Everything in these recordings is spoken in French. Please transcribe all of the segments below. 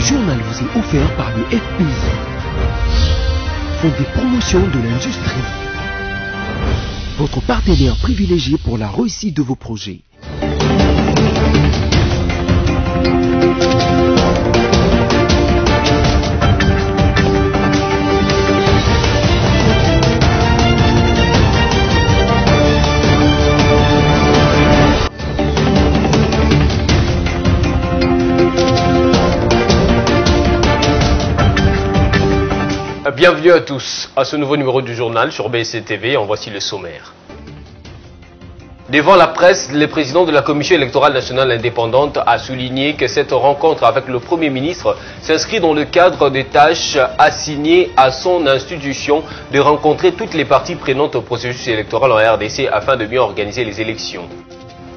journal vous est offert par le FPI, Fonds des promotions de l'industrie, votre partenaire privilégié pour la réussite de vos projets. Bienvenue à tous à ce nouveau numéro du journal sur BSC-TV. En voici le sommaire. Devant la presse, le président de la Commission électorale nationale indépendante a souligné que cette rencontre avec le Premier ministre s'inscrit dans le cadre des tâches assignées à son institution de rencontrer toutes les parties prenantes au processus électoral en RDC afin de mieux organiser les élections.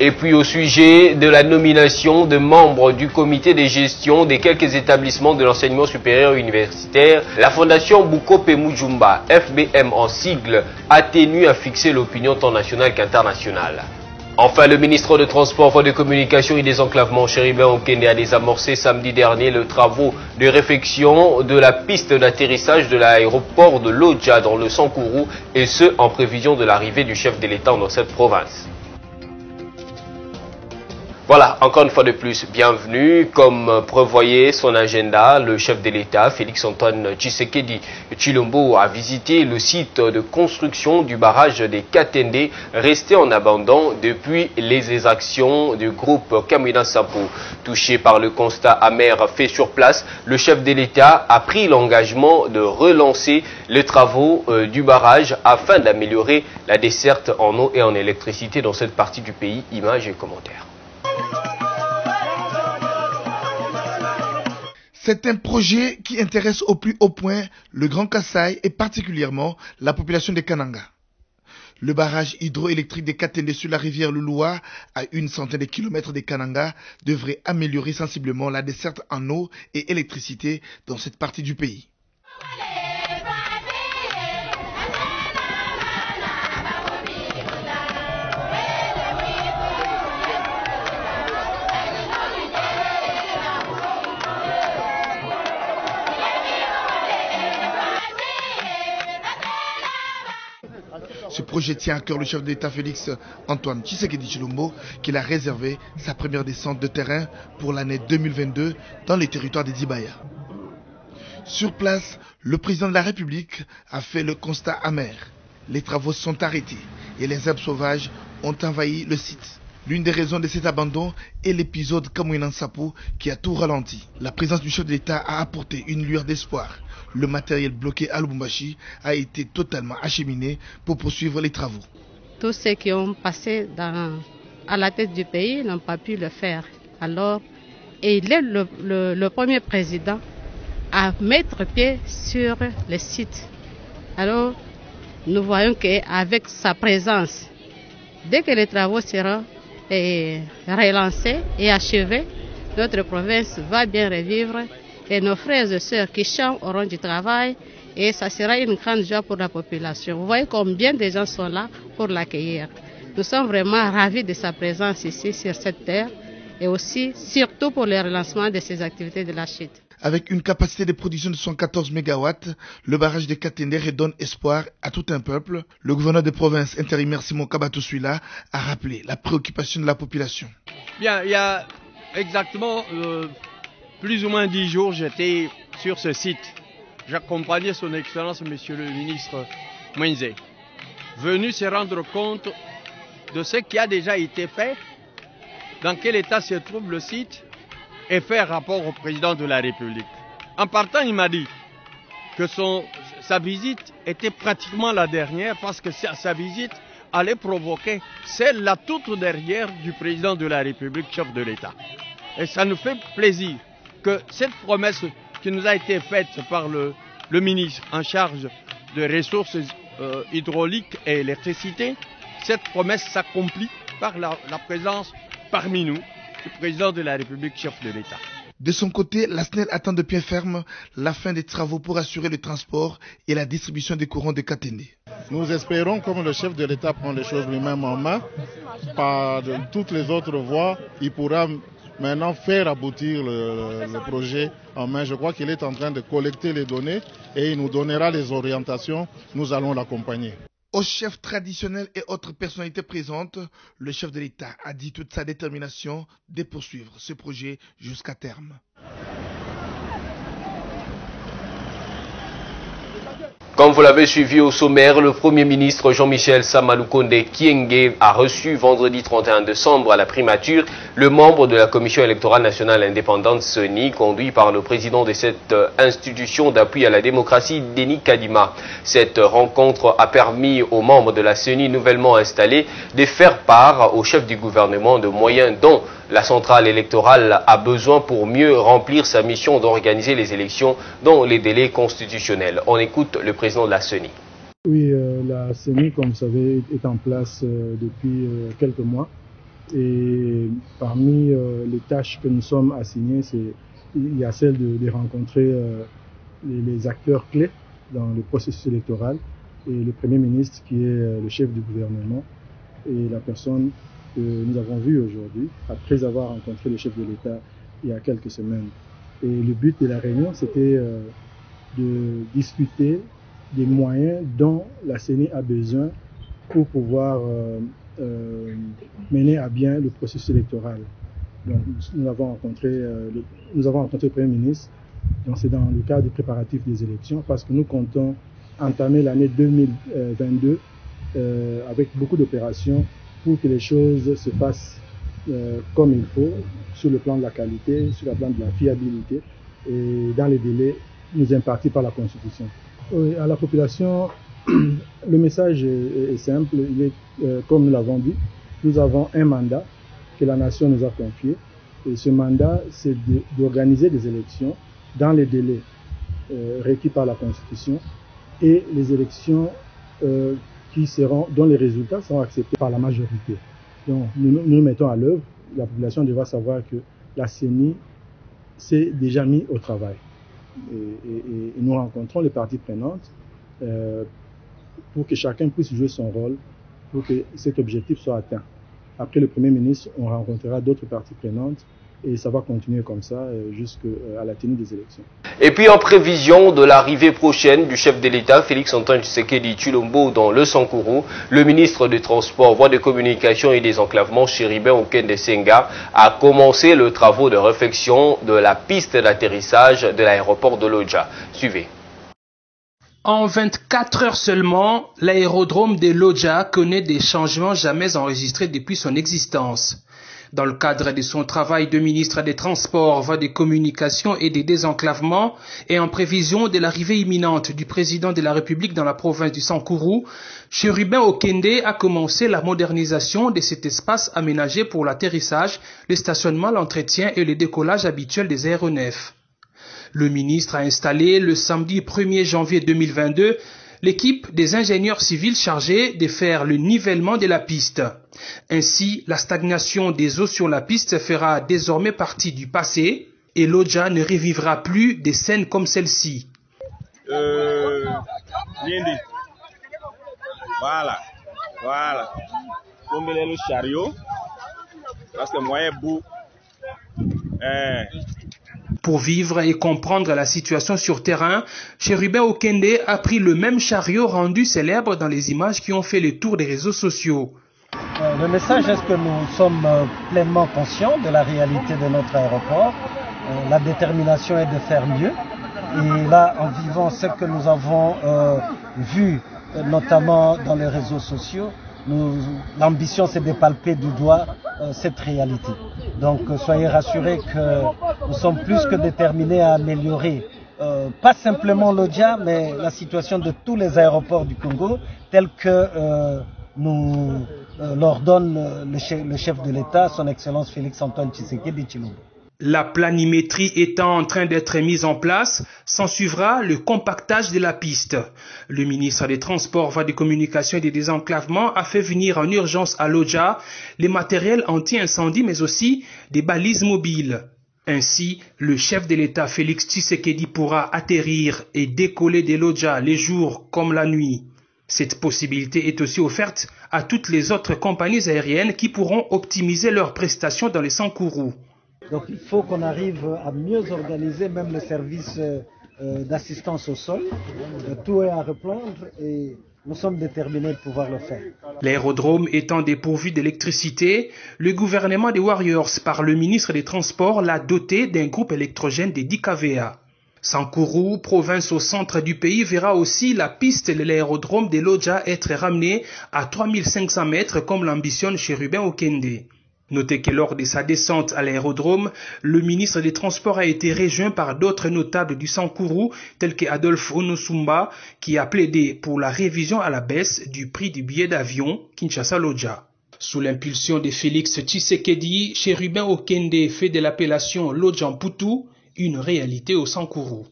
Et puis au sujet de la nomination de membres du comité de gestion des quelques établissements de l'enseignement supérieur universitaire, la fondation Bukopé Mujumba, FBM en sigle, a tenu à fixer l'opinion tant nationale qu'internationale. Enfin, le ministre des Transports, de Communication et des Enclavements, Chéribin Okende, a désamorcé samedi dernier les travaux de réfection de la piste d'atterrissage de l'aéroport de Lodja dans le Sankourou, et ce en prévision de l'arrivée du chef de l'État dans cette province. Voilà, encore une fois de plus, bienvenue. Comme prévoyait son agenda, le chef de l'État, Félix-Antoine Tshisekedi Tshilombo, a visité le site de construction du barrage des Katende, resté en abandon depuis les exactions du groupe Kamina Nsapu. Touché par le constat amer fait sur place, le chef de l'État a pris l'engagement de relancer les travaux du barrage afin d'améliorer la desserte en eau et en électricité dans cette partie du pays. Images et commentaires. C'est un projet qui intéresse au plus haut point le Grand Kasaï et particulièrement la population de Kananga. Le barrage hydroélectrique des Katende sur la rivière Lulua, à une centaine de kilomètres de Kananga, devrait améliorer sensiblement la desserte en eau et électricité dans cette partie du pays. Ce projet tient à cœur le chef de l'État Félix-Antoine Tshisekedi Tshilombo, qui a réservé sa première descente de terrain pour l'année 2022 dans les territoires des Dibaya. Sur place, le président de la République a fait le constat amer. Les travaux sont arrêtés et les herbes sauvages ont envahi le site. L'une des raisons de cet abandon est l'épisode Kamina Nsapu qui a tout ralenti. La présence du chef de l'État a apporté une lueur d'espoir. Le matériel bloqué à Lubumbashi a été totalement acheminé pour poursuivre les travaux. Tous ceux qui ont passé à la tête du pays n'ont pas pu le faire. Alors, il est le premier président à mettre pied sur le site. Alors, nous voyons qu'avec sa présence, dès que les travaux seront relancés et achevés, notre province va bien revivre. Et nos frères et sœurs qui chantent auront du travail et ça sera une grande joie pour la population. Vous voyez combien de gens sont là pour l'accueillir. Nous sommes vraiment ravis de sa présence ici sur cette terre et aussi surtout pour le relancement de ces activités de la chute. Avec une capacité de production de 114 MW, le barrage de Katende redonne espoir à tout un peuple. Le gouverneur de province intérimaire Simon Kabato-Suila a rappelé la préoccupation de la population. Bien, il y a exactement plus ou moins 10 jours, j'étais sur ce site. J'accompagnais son Excellence, Monsieur le ministre Mwenze, venu se rendre compte de ce qui a déjà été fait, dans quel état se trouve le site, et faire rapport au président de la République. En partant, il m'a dit que sa visite était pratiquement la dernière, parce que sa visite allait provoquer celle la toute dernière du président de la République, chef de l'État. Et ça nous fait plaisir que cette promesse qui nous a été faite par le ministre en charge des ressources hydrauliques et électricité, cette promesse s'accomplit par la présence parmi nous du président de la République, chef de l'État. De son côté, la SNEL attend de pied ferme la fin des travaux pour assurer le transport et la distribution des courants de Katende. Nous espérons, comme le chef de l'État prend les choses lui-même en main, par toutes les autres voies, il pourra maintenant faire aboutir le projet en main. Je crois qu'il est en train de collecter les données et il nous donnera les orientations. Nous allons l'accompagner. Aux chefs traditionnels et autres personnalités présentes, le chef de l'État a dit toute sa détermination de poursuivre ce projet jusqu'à terme. Comme vous l'avez suivi au sommaire, le Premier ministre Jean-Michel Samaloukonde Kyenge a reçu vendredi 31 décembre à la primature le membre de la Commission électorale nationale indépendante CENI, conduit par le président de cette institution d'appui à la démocratie, Denis Kadima. Cette rencontre a permis aux membres de la CENI nouvellement installés de faire part au chef du gouvernement de moyens dont la centrale électorale a besoin pour mieux remplir sa mission d'organiser les élections dans les délais constitutionnels. On écoute le président de la CENI. Oui, la CENI, comme vous savez, est en place depuis quelques mois. Et parmi les tâches que nous sommes assignées, il y a celle de rencontrer les acteurs clés dans le processus électoral et le Premier ministre qui est le chef du gouvernement et la personne que nous avons vue aujourd'hui après avoir rencontré le chef de l'État il y a quelques semaines. Et le but de la réunion, c'était de discuter des moyens dont la CENI a besoin pour pouvoir mener à bien le processus électoral. Donc, nous avons rencontré le Premier ministre. Donc, c'est dans le cadre des préparatifs des élections parce que nous comptons entamer l'année 2022 avec beaucoup d'opérations pour que les choses se fassent comme il faut, sur le plan de la qualité, sur le plan de la fiabilité et dans les délais nous impartis par la Constitution. À la population, le message est simple, il est, comme nous l'avons dit, nous avons un mandat que la nation nous a confié et ce mandat c'est d'organiser des élections dans les délais requis par la Constitution et les élections dont les résultats seront acceptés par la majorité. Donc nous nous mettons à l'œuvre, la population devra savoir que la CENI s'est déjà mis au travail. Et nous rencontrons les parties prenantes pour que chacun puisse jouer son rôle, pour que cet objectif soit atteint. Après le Premier ministre, on rencontrera d'autres parties prenantes et ça va continuer comme ça jusqu'à la tenue des élections. Et puis en prévision de l'arrivée prochaine du chef de l'État, Félix-Antoine Tshisekedi Tshilombo, dans le Sankourou, le ministre des Transports, Voies de Communication et des Enclavements, Chéribin Okende Senga, a commencé le travaux de réfection de la piste d'atterrissage de l'aéroport de Lodja. Suivez. En 24 heures seulement, l'aérodrome de Lodja connaît des changements jamais enregistrés depuis son existence. Dans le cadre de son travail de ministre des Transports, Voies des Communications et des Désenclavements, et en prévision de l'arrivée imminente du président de la République dans la province du Sankourou, Chérubin Okende a commencé la modernisation de cet espace aménagé pour l'atterrissage, le stationnement, l'entretien et le décollage habituel des aéronefs. Le ministre a installé le samedi 1er janvier 2022 l'équipe des ingénieurs civils chargés de faire le nivellement de la piste. Ainsi, la stagnation des eaux sur la piste fera désormais partie du passé et Lodja ne revivra plus des scènes comme celle-ci. Voilà. Tomber le chariot parce que moi bout. Pour vivre et comprendre la situation sur terrain, Chérubin Okende a pris le même chariot rendu célèbre dans les images qui ont fait le tour des réseaux sociaux. Le message est que nous sommes pleinement conscients de la réalité de notre aéroport. La détermination est de faire mieux. Et là, en vivant ce que nous avons vu, notamment dans les réseaux sociaux, l'ambition c'est de palper du doigt cette réalité. Donc soyez rassurés que nous sommes plus que déterminés à améliorer pas simplement Lodja, mais la situation de tous les aéroports du Congo, tel que nous l'ordonne le chef de l'État, son Excellence Félix-Antoine Tshisekedi Tshilombo. La planimétrie étant en train d'être mise en place, s'ensuivra le compactage de la piste. Le ministre des Transports, Voies de Communication et des Désenclavements a fait venir en urgence à Lodja les matériels anti-incendie mais aussi des balises mobiles. Ainsi, le chef de l'État Félix Tshisekedi pourra atterrir et décoller de Lodja les jours comme la nuit. Cette possibilité est aussi offerte à toutes les autres compagnies aériennes qui pourront optimiser leurs prestations dans les Sankourou. Donc il faut qu'on arrive à mieux organiser même le service d'assistance au sol. Tout est à reprendre et nous sommes déterminés de pouvoir le faire. L'aérodrome étant dépourvu d'électricité, le gouvernement des Warriors, par le ministre des Transports, l'a doté d'un groupe électrogène des 10 kVA. Sankourou, province au centre du pays, verra aussi la piste de l'aérodrome de Lodja être ramenée à 3500 mètres comme l'ambitionne Cherubin Okende. Notez que lors de sa descente à l'aérodrome, le ministre des Transports a été rejoint par d'autres notables du Sankourou, tels que Adolphe Onosumba, qui a plaidé pour la révision à la baisse du prix du billet d'avion Kinshasa-Lodja. Sous l'impulsion de Félix Tshisekedi, Cherubin Okende fait de l'appellation Lodja-Mputu une réalité au Sankourou.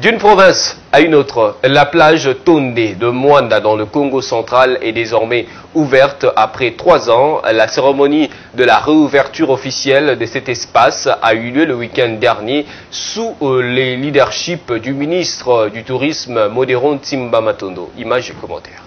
D'une province à une autre, la plage Tonde de Mwanda dans le Congo central est désormais ouverte après 3 ans. La cérémonie de la réouverture officielle de cet espace a eu lieu le week-end dernier sous le leadership du ministre du Tourisme Modéron Tsimba Matondo. Images et commentaires.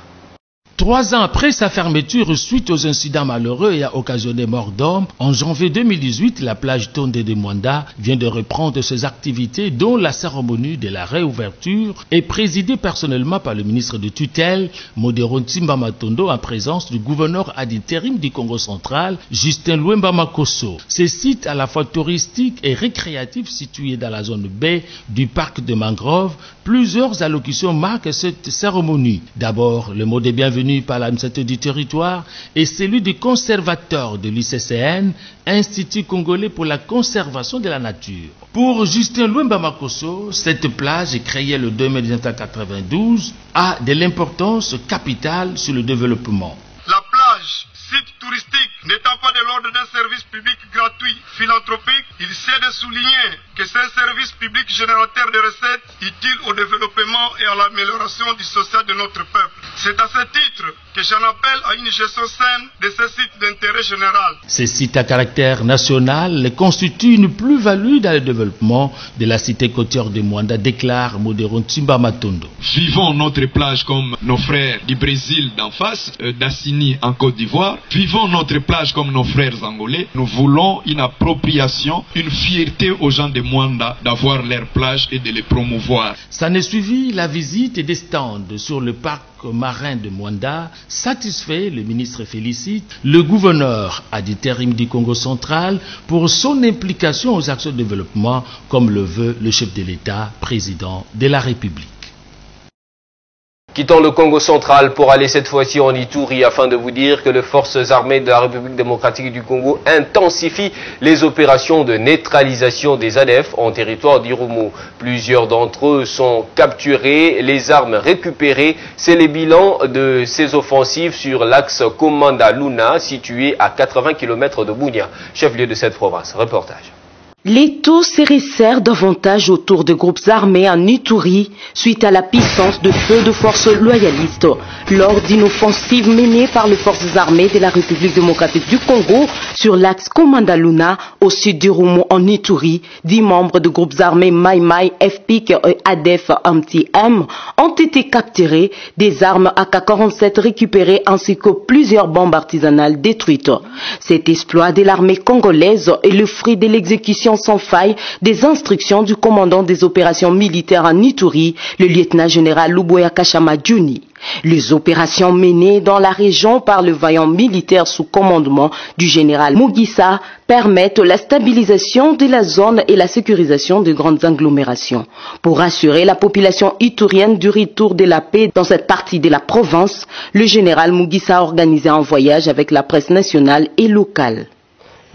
3 ans après sa fermeture suite aux incidents malheureux et a occasionné mort d'hommes, en janvier 2018, la plage Tonde de Mwanda vient de reprendre ses activités dont la cérémonie de la réouverture est présidée personnellement par le ministre de tutelle, Modéron Tsimba Matondo, en présence du gouverneur ad intérim du Congo central, Justin Luemba Makosso. Ce site à la fois touristique et récréatif situé dans la zone B du parc de mangrove, plusieurs allocutions marquent cette cérémonie. D'abord, le mot de bienvenue par l'administrateur du territoire et celui du conservateur de l'ICCN, Institut Congolais pour la conservation de la nature. Pour Justin Luemba Makosso, cette plage, créée le 2 mai 1992, a de l'importance capitale sur le développement. La plage, site touristique, n'étant pas de l'ordre d'un service public gratuit, philanthropique, il sied de souligner que c'est un service public générateur de recettes utile au développement et à l'amélioration du social de notre peuple. C'est à ce titre que j'en appelle à une gestion saine de ces sites d'intérêt général. Ces sites à caractère national constituent une plus-value dans le développement de la cité côtière de Mwanda, déclare Modéron Tsimba Matondo. Vivons notre plage comme nos frères du Brésil d'en face, d'Assini en Côte d'Ivoire. Vivons notre plage comme nos frères angolais. Nous voulons une appropriation, une fierté aux gens de Mwanda d'avoir leur plage et de les promouvoir. Ça ne suivi la visite des stands sur le parc marin de Mwanda. Satisfait, le ministre félicite le gouverneur ad intérim du Congo central pour son implication aux actions de développement, comme le veut le chef de l'État, président de la République. Quittons le Congo central pour aller cette fois-ci en Ituri afin de vous dire que les forces armées de la République démocratique du Congo intensifient les opérations de neutralisation des ADF en territoire d'Irumu. Plusieurs d'entre eux sont capturés, les armes récupérées. C'est le bilan de ces offensives sur l'axe Komanda-Luna situé à 80 km de Bunia, chef-lieu de cette province. Reportage. Les taux se resserrent davantage autour de groupes armés en Ituri suite à la puissance de feu de forces loyalistes. Lors d'une offensive menée par les forces armées de la République démocratique du Congo sur l'axe Komanda-Luna au sud d'Irumu en Ituri, 10 membres de groupes armés Mai Mai, FPIC et ADF MTM ont été capturés, des armes AK-47 récupérées ainsi que plusieurs bombes artisanales détruites. Cet exploit de l'armée congolaise est le fruit de l'exécution sans faille des instructions du commandant des opérations militaires en Ituri, le lieutenant-général Luboya Kashama Djuni. Les opérations menées dans la région par le vaillant militaire sous commandement du général Mugisa permettent la stabilisation de la zone et la sécurisation de grandes agglomérations. Pour assurer la population iturienne du retour de la paix dans cette partie de la province, le général Mugisa a organisé un voyage avec la presse nationale et locale.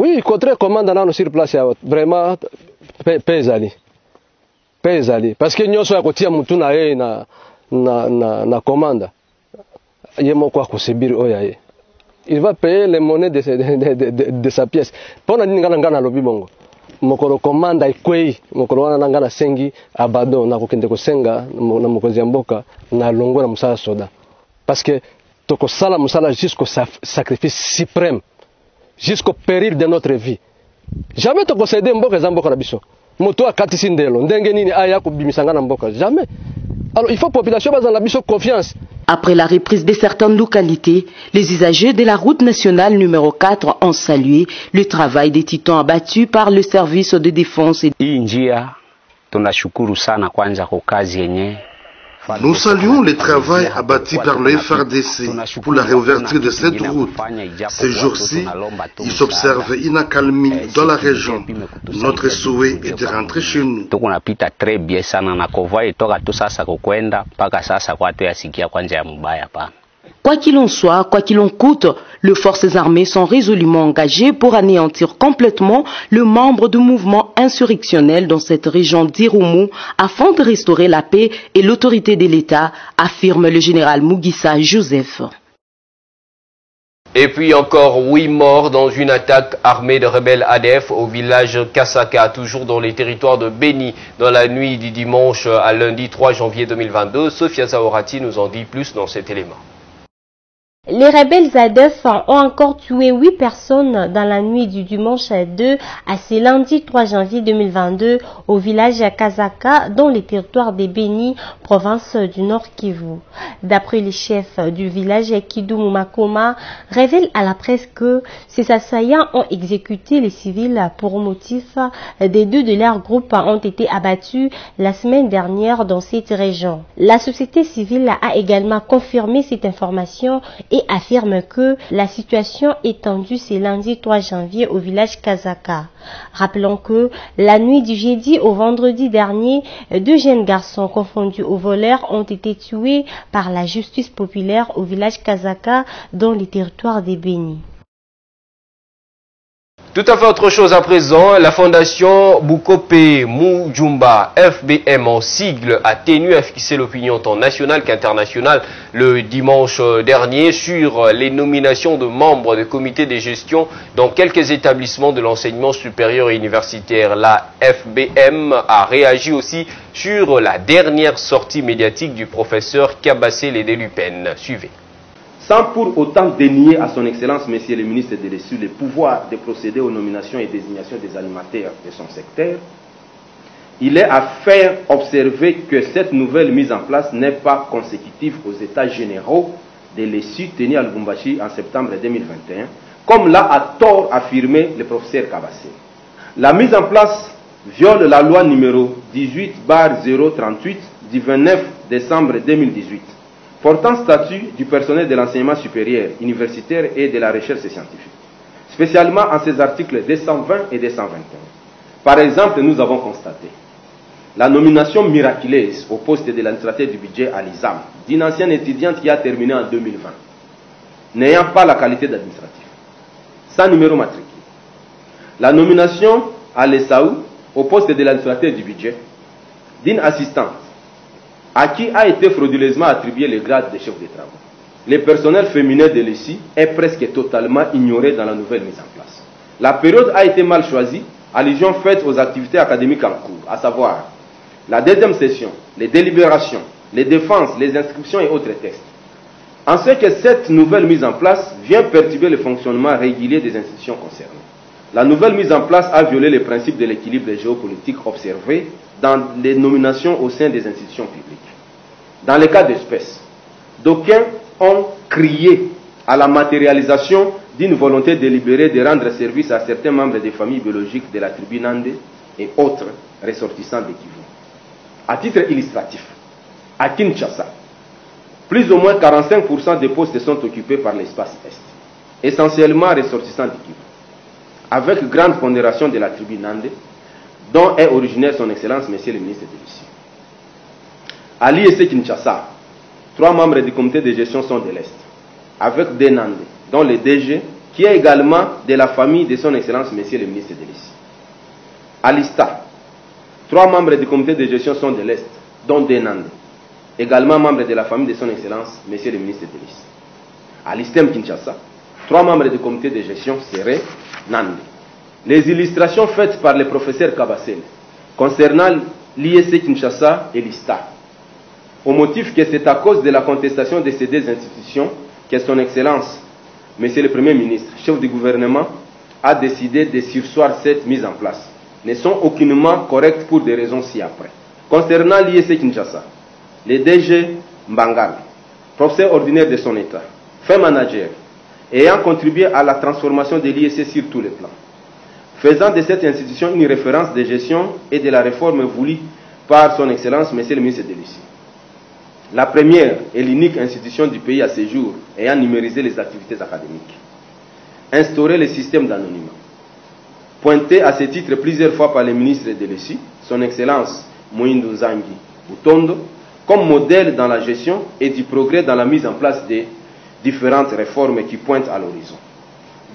Oui, contre commandant sur place, vraiment pesali. Parce que nous sommes à côté de na commande. Il va payer les monnaies de sa pièce. Pour ngana lobi bongo. Mokolo commanda ikwei, mokolo wana ngana sengi abado na kokende ko senga na mokozi mboka na longo na musala soda. Parce que toko sala musala jusqu'au sacrifice suprême. Jusqu'au péril de notre vie. Jamais tu posséder mboka za mboka na biso. Moto akati sindelo ndenge nini aya ko bimisanga na mboka. Jamais. Alors il faut population baza na biso confiance. Après la reprise de certaines localités, les usagers de la route nationale numéro 4 ont salué le travail des titans abattus par le service de défense. Nous saluons le travail abattu par le FRDC pour la réouverture de cette route. Ces jours-ci, il s'observe une accalmie dans la région. Notre souhait est de rentrer chez nous. Quoi qu'il en soit, quoi qu'il en coûte, les forces armées sont résolument engagées pour anéantir complètement le membre du mouvement insurrectionnel dans cette région d'Irumu afin de restaurer la paix et l'autorité de l'État, affirme le général Mugisha Joseph. Et puis encore 8 morts dans une attaque armée de rebelles ADF au village Kasaka, toujours dans les territoires de Beni, dans la nuit du dimanche à lundi 3 janvier 2022. Sophia Zaorati nous en dit plus dans cet élément. Les rebelles ADF ont encore tué 8 personnes dans la nuit du dimanche 2 à ce lundi 3 janvier 2022 au village Kasaka dans les territoires de Beni, province du Nord Kivu. D'après les chefs du village, Kidumu Makoma révèle à la presse que ces assaillants ont exécuté les civils pour motif. Des 2 de leur groupe ont été abattus la semaine dernière dans cette région. La société civile a également confirmé cette information et affirme que la situation est tendue ce lundi 3 janvier au village Kasaka. Rappelons que la nuit du jeudi au vendredi dernier, 2 jeunes garçons confondus aux voleurs ont été tués par la justice populaire au village Kasaka dans les territoires des Beni. Tout à fait autre chose à présent, la fondation Bukope Mujumba FBM en sigle a tenu à fixer l'opinion tant nationale qu'internationale le dimanche dernier sur les nominations de membres du comité de gestion dans quelques établissements de l'enseignement supérieur et universitaire. La FBM a réagi aussi sur la dernière sortie médiatique du professeur Kabassé Lédé-Lupen. Suivez. Sans pour autant dénier à son Excellence, Monsieur le ministre de l'Essu, le pouvoir de procéder aux nominations et désignations des animateurs de son secteur, il est à faire observer que cette nouvelle mise en place n'est pas consécutive aux états généraux de l'Essu tenus à Lubumbashi en septembre 2021, comme l'a à tort affirmé le professeur Kabassé. La mise en place viole la loi numéro 18/038 du 29 décembre 2018. Portant statut du personnel de l'enseignement supérieur, universitaire et de la recherche scientifique, spécialement en ses articles 220 et 221. Par exemple, nous avons constaté la nomination miraculeuse au poste de l'administrateur du budget à l'ISAM d'une ancienne étudiante qui a terminé en 2020, n'ayant pas la qualité d'administratif, sans numéro matricule. La nomination à l'ESAU au poste de l'administrateur du budget d'une assistante à qui a été frauduleusement attribué le grade de chef de travaux. Le personnel féminin de l'ESI est presque totalement ignoré dans la nouvelle mise en place. La période a été mal choisie, allusion faite aux activités académiques en cours, à savoir la deuxième session, les délibérations, les défenses, les inscriptions et autres textes. En ce que cette nouvelle mise en place vient perturber le fonctionnement régulier des institutions concernées. La nouvelle mise en place a violé les principes de l'équilibre géopolitique observé dans les nominations au sein des institutions publiques. Dans le cas d'espèce, d'aucuns ont crié à la matérialisation d'une volonté délibérée de rendre service à certains membres des familles biologiques de la tribu Nande et autres ressortissants de Kivu. À titre illustratif, à Kinshasa, plus ou moins 45% des postes sont occupés par l'espace Est, essentiellement ressortissants de Kivu, avec grande pondération de la tribu Nande, dont est originaire son Excellence, Monsieur le ministre de l'Éducation. À l'IEC Kinshasa, 3 membres du comité de gestion sont de l'Est, avec des Nande, dont le DG, qui est également de la famille de son Excellence, Monsieur le ministre de l'Éducation. À l'ISTA, 3 membres du comité de gestion sont de l'Est, dont des Nande, également membres de la famille de son Excellence, Monsieur le ministre de l'Éducation. À l'ISTEM Kinshasa, 3 membres du comité de gestion seraient Nande. Les illustrations faites par le professeur Kabassé concernant l'IEC Kinshasa et l'ISTA, au motif que c'est à cause de la contestation de ces 2 institutions que son Excellence, Monsieur le Premier ministre, chef du gouvernement, a décidé de surseoir cette mise en place, ne sont aucunement correctes pour des raisons ci-après. Concernant l'IEC Kinshasa, le DG Mbangal professeur ordinaire de son état, fait manager, ayant contribué à la transformation de l'IEC sur tous les plans, faisant de cette institution une référence de gestion et de la réforme voulue par son Excellence, Monsieur le ministre de l'Ici. La première et l'unique institution du pays à ce jour ayant numérisé les activités académiques, instauré le système d'anonymat, pointé à ce titre plusieurs fois par le ministre de l'Ici, son Excellence Moïndou Zangi Butondo, comme modèle dans la gestion et du progrès dans la mise en place des différentes réformes qui pointent à l'horizon,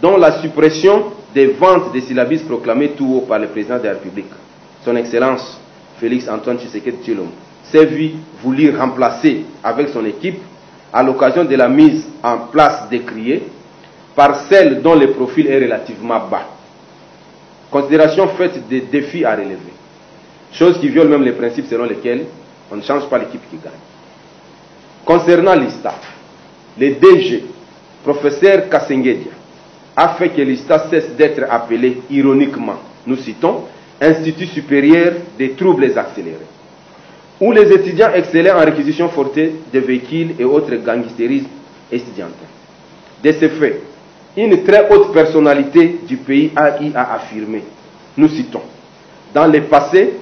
dont la suppression des ventes des syllabus proclamées tout haut par le président de la République, son Excellence Félix Antoine Tshisekedi Tshilombo, s'est vu vouloir remplacer avec son équipe à l'occasion de la mise en place décriée par celle dont le profil est relativement bas. Considération faite des défis à relever, chose qui viole même les principes selon lesquels on ne change pas l'équipe qui gagne. Concernant l'ISTA, le DG, professeur Kassengedia, a fait que l'ISTA cesse d'être appelé ironiquement, nous citons, Institut supérieur des troubles accélérés, où les étudiants excellaient en réquisition fortée de véhicules et autres gangstérismes estudiantins. De ce fait, une très haute personnalité du pays a affirmé, nous citons, dans le passé,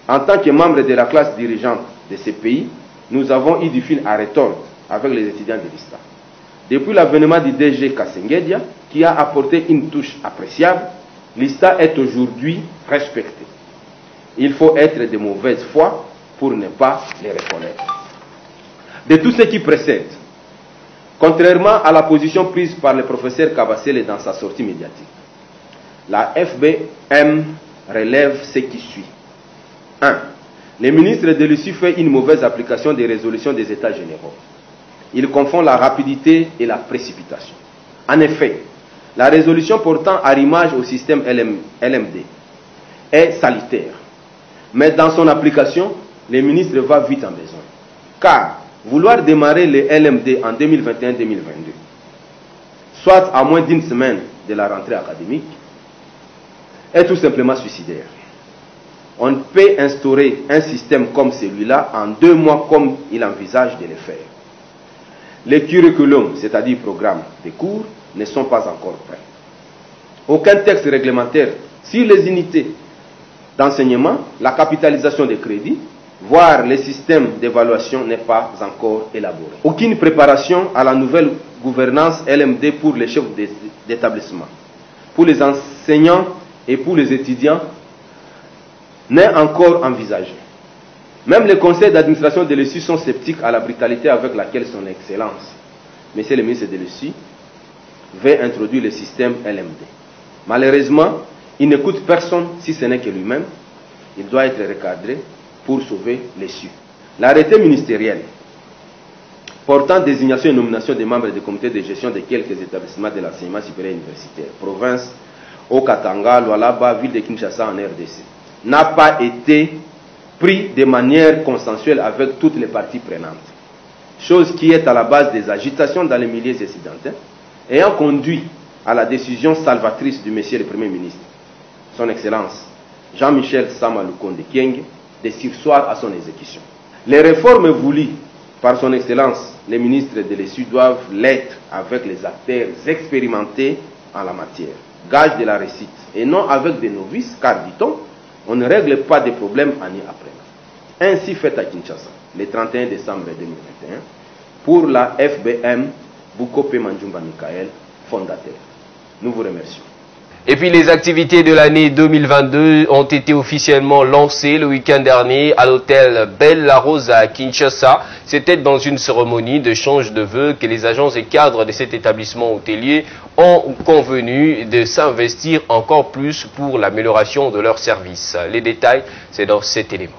en tant que membre de la classe dirigeante de ce pays, nous avons eu du fil à retordre avec les étudiants de l'ISTA. Depuis l'avènement du DG Kassengedia, qui a apporté une touche appréciable, l'ISTA est aujourd'hui respectée. Il faut être de mauvaise foi pour ne pas les reconnaître. De tout ce qui précède, contrairement à la position prise par le professeur Kabassele dans sa sortie médiatique, la FBM relève ce qui suit. 1. Le ministre de l'Issu fait une mauvaise application des résolutions des États généraux. Il confond la rapidité et la précipitation. En effet, la résolution portant arrimage au système LMD est salutaire. Mais dans son application, le ministre va vite en besoin. Car vouloir démarrer le LMD en 2021-2022, soit à moins d'une semaine de la rentrée académique, est tout simplement suicidaire. On peut instaurer un système comme celui-là en 2 mois comme il envisage de le faire. Les curriculums, c'est-à-dire programmes de cours, ne sont pas encore prêts. Aucun texte réglementaire sur les unités d'enseignement, la capitalisation des crédits, voire les systèmes d'évaluation n'est pas encore élaboré. Aucune préparation à la nouvelle gouvernance LMD pour les chefs d'établissement, pour les enseignants et pour les étudiants n'est encore envisagée. Même les conseils d'administration de l'ESU sont sceptiques à la brutalité avec laquelle son Excellence, Monsieur le ministre de l'ESU, veut introduire le système LMD. Malheureusement, il n'écoute personne si ce n'est que lui-même. Il doit être recadré pour sauver l'ESU. L'arrêté ministériel portant désignation et nomination des membres du comité de gestion de quelques établissements de l'enseignement supérieur universitaire, province au Katanga, Lualaba, ville de Kinshasa en RDC, n'a pas été pris de manière consensuelle avec toutes les parties prenantes, chose qui est à la base des agitations dans les milieux étudiantins, ayant conduit à la décision salvatrice du Monsieur le Premier ministre, son Excellence Jean-Michel Sama Lukonde Kyenge, de surseoir à son exécution. Les réformes voulues par son Excellence, les ministres de l'ESU doivent l'être avec les acteurs expérimentés en la matière, gage de la réussite, et non avec des novices, car, dit-on, on ne règle pas des problèmes en y apprenant. Ainsi fait à Kinshasa, le 31 décembre 2021, pour la FBM Boukope Manjumba Mikael, fondateur. Nous vous remercions. Et puis les activités de l'année 2022 ont été officiellement lancées le week-end dernier à l'hôtel Bella Rosa à Kinshasa. C'était dans une cérémonie de change de vœux que les agents et cadres de cet établissement hôtelier ont convenu de s'investir encore plus pour l'amélioration de leurs services. Les détails, c'est dans cet élément.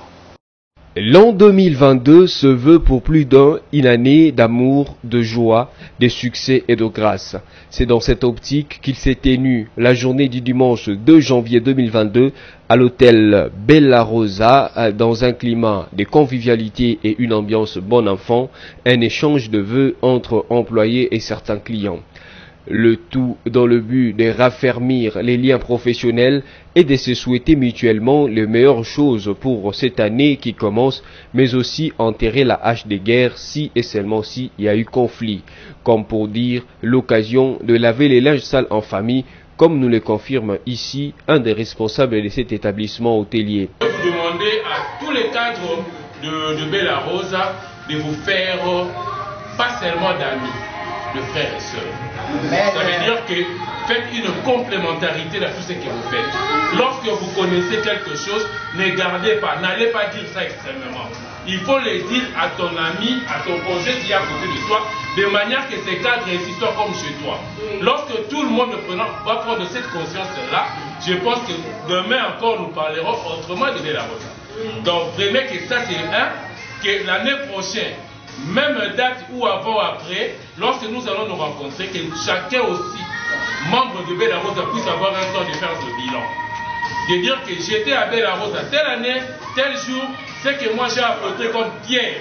L'an 2022 se veut pour plus d'un une année d'amour, de joie, de succès et de grâce. C'est dans cette optique qu'il s'est tenu la journée du dimanche 2 janvier 2022 à l'hôtel Bella Rosa dans un climat de convivialité et une ambiance bon enfant, un échange de vœux entre employés et certains clients. Le tout dans le but de raffermir les liens professionnels et de se souhaiter mutuellement les meilleures choses pour cette année qui commence, mais aussi enterrer la hache de guerre si et seulement si il y a eu conflit, comme pour dire l'occasion de laver les linges sales en famille, comme nous le confirme ici un des responsables de cet établissement hôtelier. Vous demandez à tous les cadres de Bella Rosa de vous faire pas seulement d'amis, de frères et sœurs. Ça veut dire que faites une complémentarité dans tout ce que vous faites. Lorsque vous connaissez quelque chose, ne gardez pas, n'allez pas dire ça extrêmement. Il faut le dire à ton ami, à ton projet qui est à côté de toi, de manière que ces cadres ici soient comme chez toi. Lorsque tout le monde va prendre cette conscience-là, je pense que demain encore nous parlerons autrement de Bella Rosa. Donc vraiment que ça c'est que l'année prochaine, même date ou avant ou après, lorsque nous allons nous rencontrer, que chacun aussi, membre de Bella Rosa, puisse avoir un temps de faire ce bilan. De dire que j'étais à Bella Rosa telle année, tel jour, ce que moi j'ai apporté comme pierre,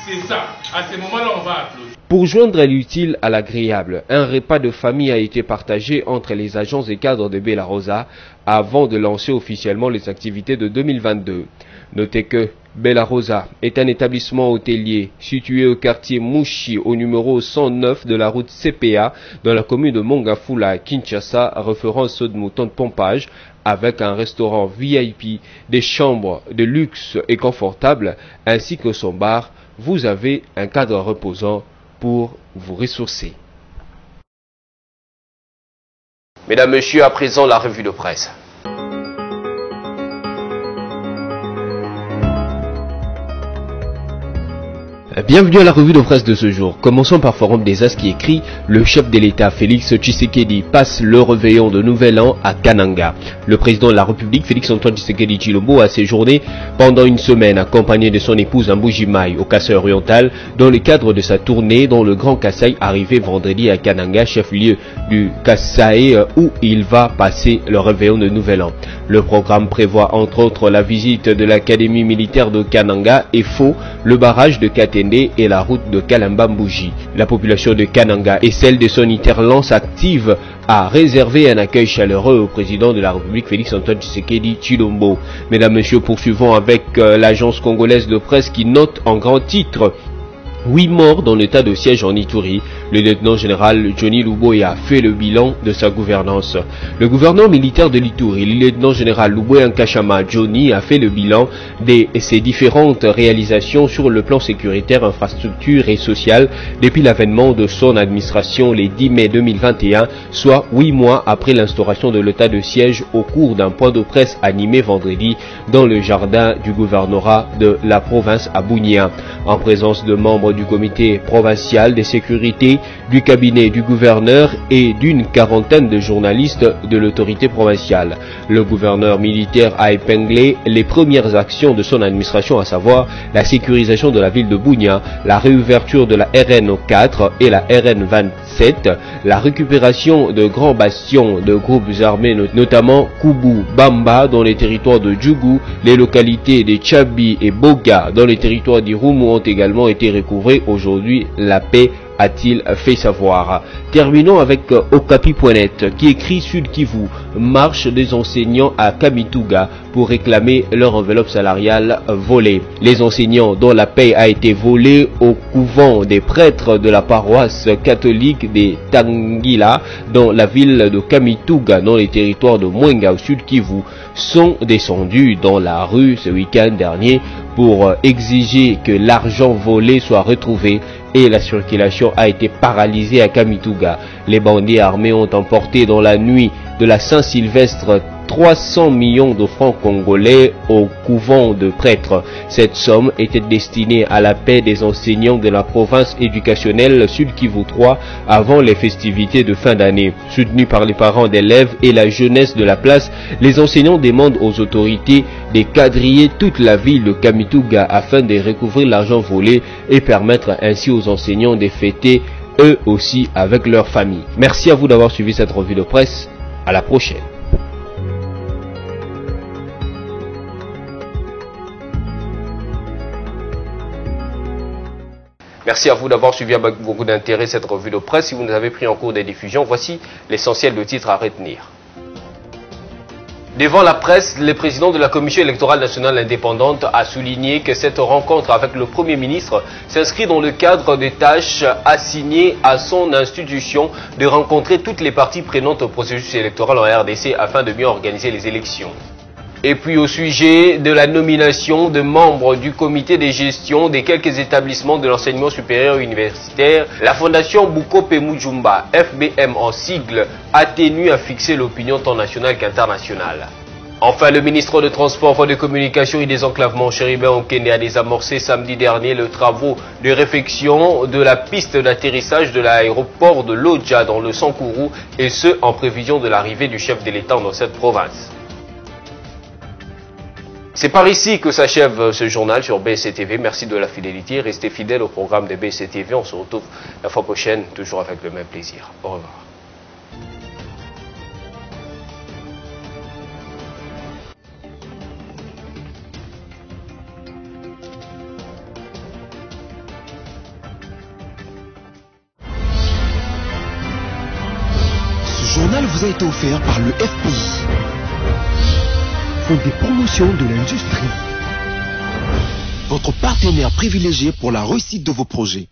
c'est ça. À ce moment-là, on va applaudir. Pour joindre l'utile à l'agréable, un repas de famille a été partagé entre les agents et cadres de Bella Rosa avant de lancer officiellement les activités de 2022. Notez que Bella Rosa est un établissement hôtelier situé au quartier Mouchi au numéro 109 de la route CPA dans la commune de Mongafula à Kinshasa, référence de mouton de pompage, avec un restaurant VIP, des chambres de luxe et confortables, ainsi que son bar. Vous avez un cadre reposant pour vous ressourcer. Mesdames, Messieurs, à présent la revue de presse. Bienvenue à la revue de presse de ce jour. Commençons par Forum des As qui écrit « Le chef de l'État Félix Tshisekedi passe le réveillon de Nouvel An à Kananga ». Le président de la République Félix-Antoine Tshisekedi Tshilombo a séjourné pendant une semaine accompagné de son épouse Mbuji-Mayi au Kasaï oriental dans le cadre de sa tournée dans le Grand Kasaï arrivé vendredi à Kananga, chef-lieu du Kasaï où il va passer le réveillon de Nouvel An. Le programme prévoit entre autres la visite de l'Académie militaire de Kananga et Faux, le barrage de Katende et la route de Kalamba-Mbuji. La population de Kananga et celle de son interlance active a réservé un accueil chaleureux au président de la République Félix-Antoine Tshisekedi Tshilombo. Mesdames, Messieurs, poursuivons avec l'agence congolaise de presse qui note en grand titre 8 morts dans l'état de siège en Ituri. Le lieutenant-général Johnny Luboya fait le bilan de sa gouvernance. Le gouverneur militaire de l'Ituri, le lieutenant-général Luboya Nkashama Johnny, a fait le bilan de ses différentes réalisations sur le plan sécuritaire, infrastructure et social depuis l'avènement de son administration le 10 mai 2021, soit 8 mois après l'instauration de l'état de siège au cours d'un point de presse animé vendredi dans le jardin du gouvernorat de la province à Bunia, en présence de membres du comité provincial de sécurité, du cabinet du gouverneur et d'une quarantaine de journalistes de l'autorité provinciale. Le gouverneur militaire a épinglé les premières actions de son administration, à savoir la sécurisation de la ville de Bunia, la réouverture de la RN 4 et la RN 27, la récupération de grands bastions de groupes armés, notamment Kubu, Bamba dans les territoires de Djougou, les localités de Tchabi et Boga dans les territoires d'Irumu ont également été recouvrées. Aujourd'hui, la paix, a-t-il fait savoir. Terminons avec Okapi.net qui écrit Sud Kivu, marche des enseignants à Kamituga pour réclamer leur enveloppe salariale volée. Les enseignants dont la paie a été volée au couvent des prêtres de la paroisse catholique des Tangila dans la ville de Kamituga dans les territoires de Mwenga au Sud Kivu sont descendus dans la rue ce week-end dernier pour exiger que l'argent volé soit retrouvé et la circulation a été paralysée à Kamituga. Les bandits armés ont emporté dans la nuit de la Saint-Sylvestre 300 millions de francs congolais au couvent de prêtres. Cette somme était destinée à la paix des enseignants de la province éducationnelle Sud Kivu 3 avant les festivités de fin d'année. Soutenus par les parents d'élèves et la jeunesse de la place, les enseignants demandent aux autorités de quadriller toute la ville de Kamituga afin de recouvrir l'argent volé et permettre ainsi aux enseignants de fêter eux aussi avec leur famille. Merci à vous d'avoir suivi cette revue de presse. À la prochaine. Merci à vous d'avoir suivi avec beaucoup d'intérêt cette revue de presse. Si vous nous avez pris en cours des diffusions, voici l'essentiel de titres à retenir. Devant la presse, le président de la Commission électorale nationale indépendante a souligné que cette rencontre avec le Premier ministre s'inscrit dans le cadre des tâches assignées à son institution de rencontrer toutes les parties prenantes au processus électoral en RDC afin de mieux organiser les élections. Et puis au sujet de la nomination de membres du comité de gestion des quelques établissements de l'enseignement supérieur universitaire, la fondation Boukope Mujumba, FBM en sigle, a tenu à fixer l'opinion tant nationale qu'internationale. Enfin, le ministre de Transport, de Communication et des Enclavements, Chéribin Okende, a désamorcé samedi dernier les travaux de réfection de la piste d'atterrissage de l'aéroport de Lodja dans le Sankourou, et ce en prévision de l'arrivée du chef de l'État dans cette province. C'est par ici que s'achève ce journal sur BSC-TV. Merci de la fidélité. Restez fidèles au programme de BSC-TV. On se retrouve la fois prochaine, toujours avec le même plaisir. Au revoir. Ce journal vous a été offert par le FPI. Des promotions de l'industrie. Votre partenaire privilégié pour la réussite de vos projets.